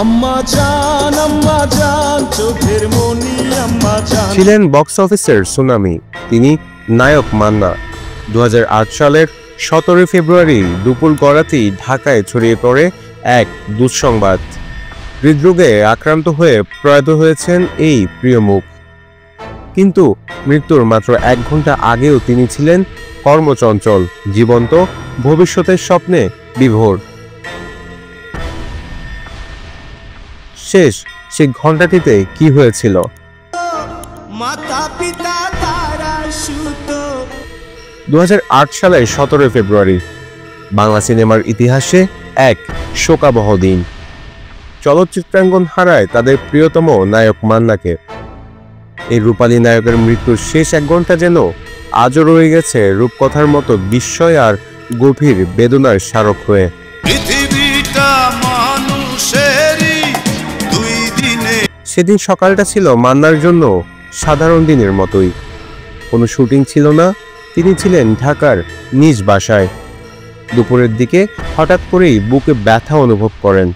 আম্মা জান চোখের মনি আম্মা জান। ছিলেন বক্স অফিসের সুনামি তিনি নায়ক মান্না। 2008 সালের 17 ফেব্রুয়ারি দুপুর গড়াতেই ঢাকায় ছড়িয়ে পড়ে এক দুঃসংবাদ। হৃদরোগে আক্রান্ত হয়ে প্রয়াত হয়েছেন এই প্রিয় মুখ। কিন্তু মৃত্যুর মাত্র 1 ঘন্টা আগেও তিনি ছিলেন কর্মচঞ্চল, জীবন্ত, ভবিষ্যতের স্বপ্নে বিভোর। শেষ সে ঘন্টাটিতে কি হয়েছিল? মাতা পিতা তারা সুত। 2008 সালের 17 ফেব্রুয়ারি বাংলা সিনেমার ইতিহাসে এক শোকাবহ দিন। চলচ্চিত্রাঙ্গন হারায় তাদের প্রিয়তম নায়ক মান্নাকে। এই রূপালী নায়কের মৃত্যুর শেষ 1 ঘন্টা যেন আজও রয়ে গেছে রূপকথার মতো বিস্ময় আর গভীর বেদনার স্মারক হয়ে। সেদিন সকালটা ছিল মান্নার জন্য সাধারণ দিনের মতোই। কোনো শুটিং ছিল না, তিনি ছিলেন ঢাকার নিজ বাসায়। দুপুরের দিকে হঠাৎ করেই বুকে ব্যথা অনুভব করেন।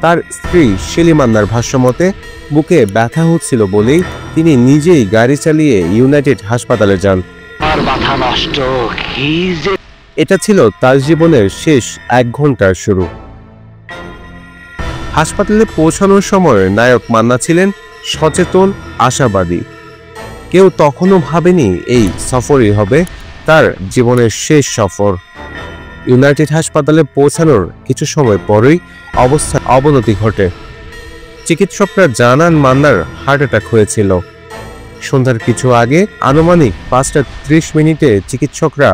তার স্ত্রী শেলি মান্নার ভাষ্যমতে বুকে ব্যথা হচ্ছিল বলেই তিনি নিজেই গাড়ি চালিয়ে ইউনাইটেড হাসপাতালে যান। এটা ছিল তার জীবনের শেষ 1 ঘন্টার শুরু। হাসপাতালে পৌঁছানোর সময় নায়ক মান্না ছিলেন সচেতন, আশাবাদী। কেউ তখনও ভাবেনি এই সফরই হবে তার জীবনের শেষ সফর। ইউনাইটেড হাসপাতালে পৌঁছানোর কিছু সময় পরেই অবস্থার অবনতি ঘটে। চিকিৎসকরা জানান মান্নার হার্ট অ্যাটাক হয়েছিল। সন্ধ্যার কিছু আগে আনুমানিক 5টা 30 মিনিটে চিকিৎসকরা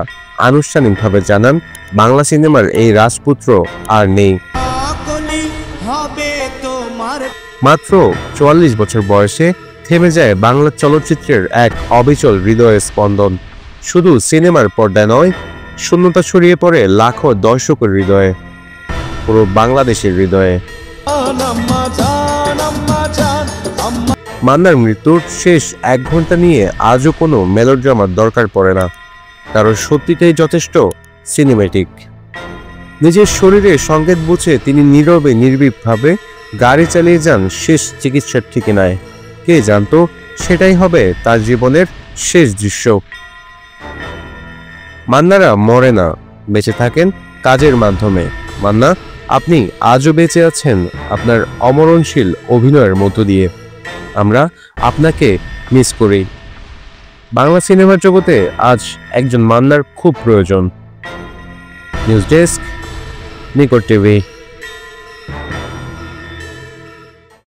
আনুষ্ঠানিকভাবে জানান বাংলা সিনেমার এই রাজপুত্র আর নেই। মাত্র 44 বছর বয়সে থেমে যায় বাংলা চলচ্চিত্রের এক অবিচল হৃদয়ের স্পন্দন। শুধু সিনেমার পর্দায় নয়, শূন্যতা ছড়িয়ে পড়ে লাখো দর্শকের হৃদয়ে, পুরো বাংলাদেশের হৃদয়ে। মান্নার মৃত্যুর শেষ 1 ঘন্টা নিয়ে আজও কোনো মেলোড্রামার দরকার পড়ে না, কারণ সত্যিটাই যথেষ্ট সিনেমেটিক। নিজের শরীরে সংকেত বুঝে তিনি নীরবে নির্ভীকভাবে গাড়ি চালিয়ে যান শেষ চিকিৎসার ঠিকানায়। কে জানতো সেটাই হবে তার জীবনের শেষ দৃশ্য। মান্নারা মরে না, বেঁচে থাকেন কাজের মাধ্যমে। মান্না, আপনি আজও বেঁচে আছেন আপনার অমরণশীল অভিনয়ের মধ্য দিয়ে। আমরা আপনাকে মিস করি। বাংলা সিনেমার জগতে আজ একজন মান্নার খুব প্রয়োজন। নিউজ ডেস্ক, নিকট টিভি।